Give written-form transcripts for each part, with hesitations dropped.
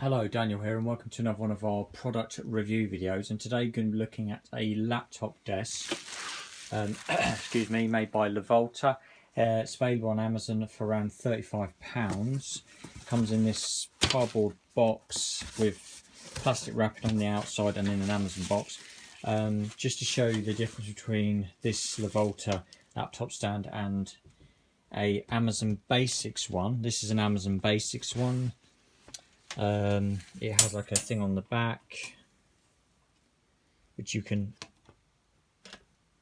Hello, Daniel here, and welcome to another one of our product review videos. And today we're going to be looking at a laptop desk, excuse me, made by Lavolta. It's available on Amazon for around £35. Comes in this cardboard box with plastic wrapping on the outside and in an Amazon box. Just to show you the difference between this Lavolta laptop stand and a Amazon Basics one. This is an Amazon Basics one. It has like a thing on the back which you can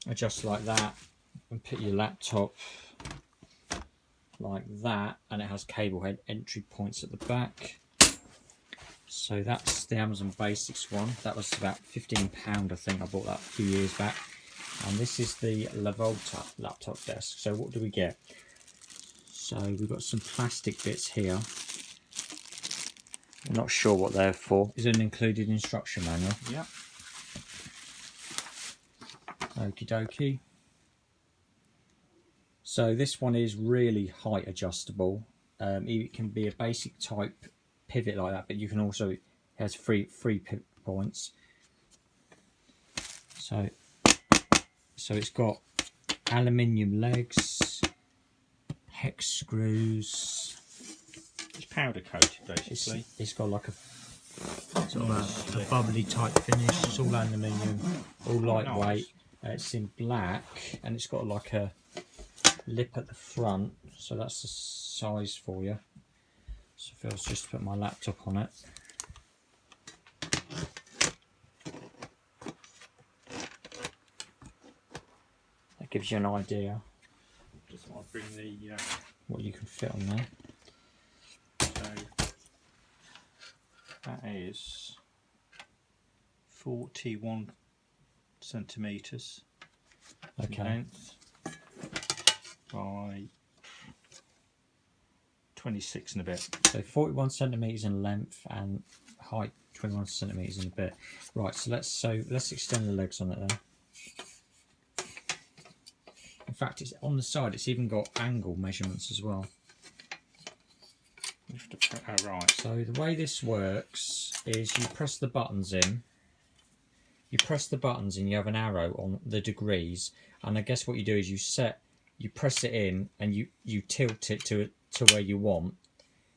adjust like that and put your laptop like that, and it has cable head entry points at the back. So that's the Amazon Basics one. That was about £15, I think. I bought that a few years back. And this is the Lavolta laptop desk. So what do we get? So we've got some plastic bits here. I'm not sure what they're for. Is it an included instruction manual? Yeah. Okie dokie. So this one is really height adjustable. It can be a basic type pivot like that, but you can also, it has three pivot points. So it's got aluminium legs, hex screws. It's powder coated basically. It's got like a sort of a bubbly type finish. It's all aluminium, all lightweight. It's in black, and it's got like a lip at the front, so that's the size for you. So if I was just to put my laptop on it. That gives you an idea. Just want to bring the what you can fit on there. So that is 41 centimetres Okay. length by 26 and a bit. So 41 centimetres in length and height 21 centimetres in a bit. Right, so let's extend the legs on it then. In fact, it's on the side. It's even got angle measurements as well. You have to put, oh, right. So the way this works is you press the buttons in. You press the buttons and you have an arrow on the degrees. And I guess what you do is you press it in and you tilt it to where you want.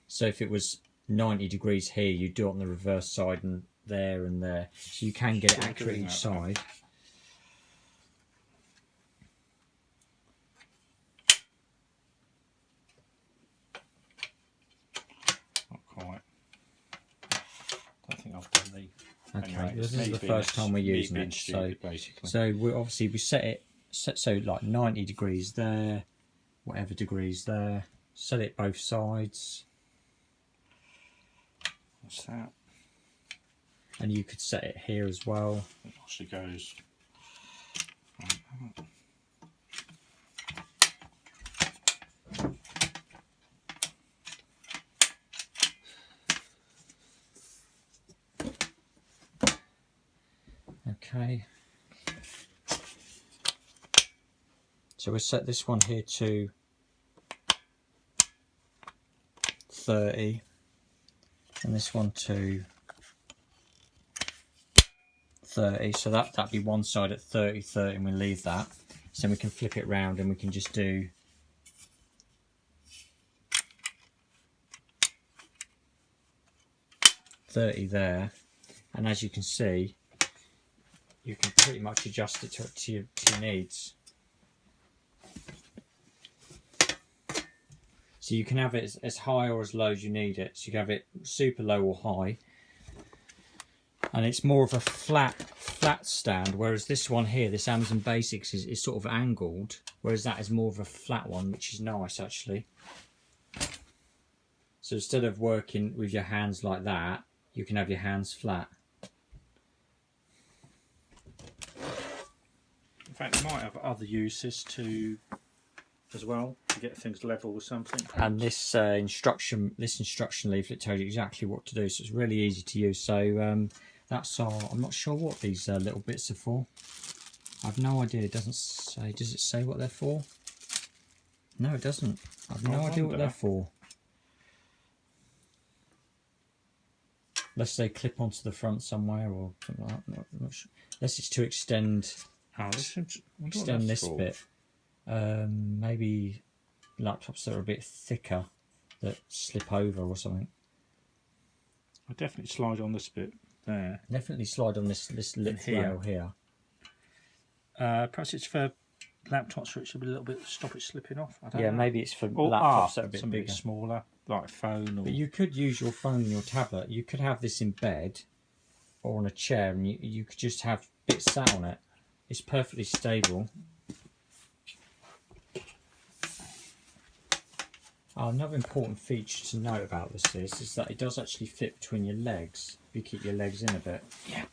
So if it was 90 degrees here, you do it on the reverse side and there and there. So you can get it accurate each side. Not quite. Don't think I've done the. Okay, anyway, this is the first time we're using it. So we set it so like 90 degrees there, whatever degrees there. Set it both sides. What's that? And you could set it here as well. It actually goes. Okay. So we'll set this one here to 30 and this one to 30. So that'd be one side at 30, 30, and we leave that. So then we can flip it round and we can just do .30 there. And as you can see, you can pretty much adjust it to your needs. So you can have it as high or as low as you need it. So you can have it super low or high. And it's more of a flat stand, whereas this one here, this Amazon Basics, is sort of angled, whereas that is more of a flat one, which is nice actually. So instead of working with your hands like that, you can have your hands flat. In fact, it might have other uses as well, to get things level or something. And this instruction leaflet tells you exactly what to do, so it's really easy to use. So that's our. I'm not sure what these little bits are for. I've no idea. It doesn't say. Does it say what they're for? No, it doesn't. I've no idea what they're for. unless they clip onto the front somewhere or something like that. Not sure. Unless it's to extend this bit. Maybe laptops that are a bit thicker that slip over or something. I definitely slide on this bit there. Definitely slide on this lip rail here. Perhaps it's for laptops which will be a little bit stop it slipping off. I don't know. Maybe it's for laptops that are a bit bigger, smaller, like a phone. Or... But you could use your phone and your tablet. You could have this in bed or on a chair, and you could just have bits sat on it. It's perfectly stable. Another important feature to note about this is that it does actually fit between your legs if you keep your legs in a bit. Yeah.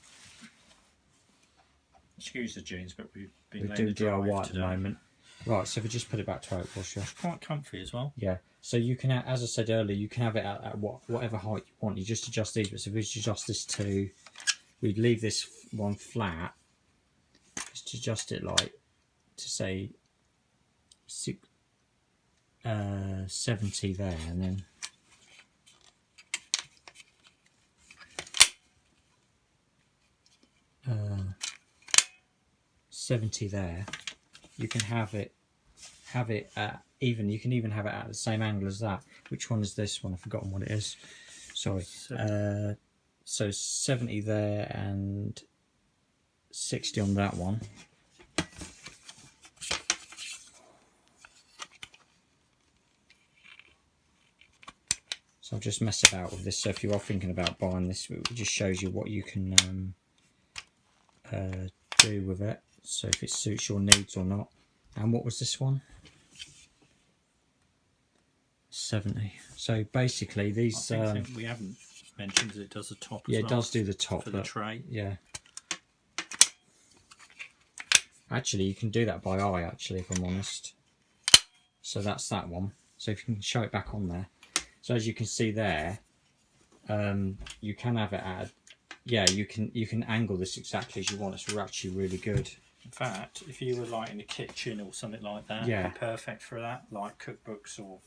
Excuse the jeans, but we've been doing DIY at the moment. Right, so if we just put it back to how it was, it's quite comfy as well. Yeah. So you can, as I said earlier, you can have it at whatever height you want. You just adjust these. But so if we adjust this to, we'd leave this one flat. Just adjust it like to say 70 there, and then 70 there. You can have it at even. You can even have it at the same angle as that. Which one is this one? I've forgotten what it is. Sorry. So 70 there and 60 on that one. So I'll just mess about with this. So if you are thinking about buying this, it just shows you what you can do with it. So if it suits your needs or not. And what was this one? 70. So basically these. I think we haven't mentioned that it does the top. Yeah, as it well does do the top for the tray. Yeah. Actually, you can do that by eye. Actually, if I'm honest. So that's that one. So if you can show it back on there. So as you can see there, you can have it at. Yeah, you can angle this exactly as you want. It's actually really good. In fact, if you were like in the kitchen or something like that, yeah, it'd be perfect for that, like cookbooks or.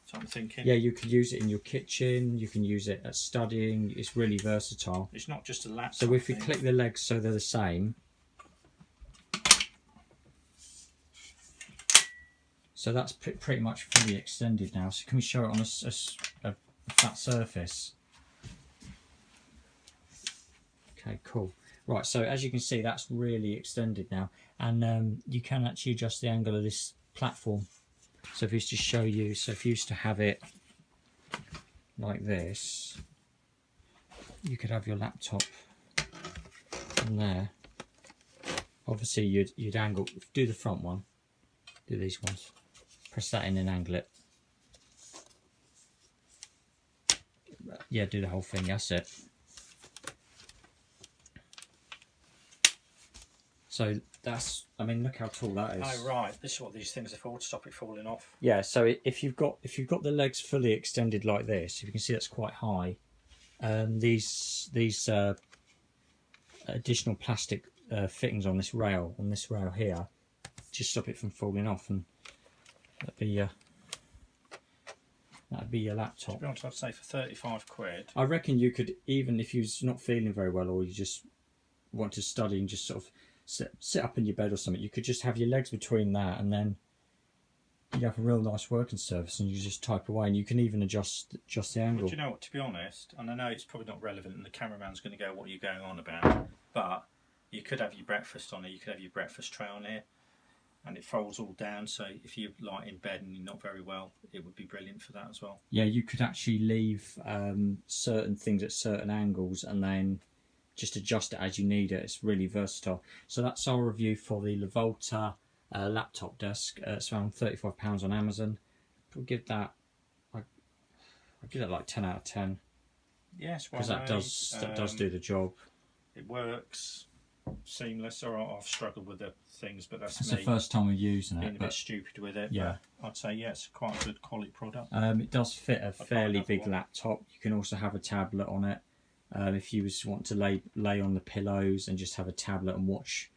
So I'm thinking. Yeah, you could use it in your kitchen. You can use it at studying. It's really versatile. It's not just a laptop. So if you click the legs so they're the same. So that's pretty much fully extended now. So can we show it on a flat surface? Okay, cool. Right, so as you can see, that's really extended now. And you can actually adjust the angle of this platform. So if I used to show you, so if you used to have it like this, you could have your laptop on there. Obviously you'd angle, do the front one, do these ones. Press that in and angle it. Yeah, do the whole thing, that's it. So that's, I mean, look how tall that is. Oh right, this is what these things are for, to stop it falling off. Yeah, so if you've got the legs fully extended like this, if you can see that's quite high. These additional plastic fittings on this rail here, just stop it from falling off, and that'd be your laptop. To be honest, I'd say for 35 quid. I reckon you could, even if you're not feeling very well or you just want to study and just sort of sit up in your bed or something, you could just have your legs between that, and then you have a real nice working surface, and you just type away, and you can even adjust the angle. But you know what, to be honest, and I know it's probably not relevant and the cameraman's going to go, what are you going on about, but you could have your breakfast on it, you could have your breakfast tray on here, and it folds all down, so if you're like in bed and you're not very well, it would be brilliant for that as well. Yeah, you could actually leave certain things at certain angles and then just adjust it as you need it. It's really versatile. So that's our review for the Lavolta laptop desk. It's around £35 on Amazon. I'll give that like 10 out of 10. Yes, because that does do the job. It works seamless. Or I've struggled with the things, but that's it's me. the first time we're using it. Being a bit stupid with it. Yeah, I'd say yes, quite a good quality product. It does fit a fairly big laptop. You can also have a tablet on it. If you want to lay on the pillows and just have a tablet and watch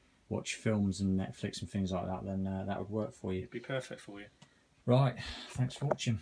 films and Netflix and things like that, then that would work for you. It'd be perfect for you. Right, thanks for watching.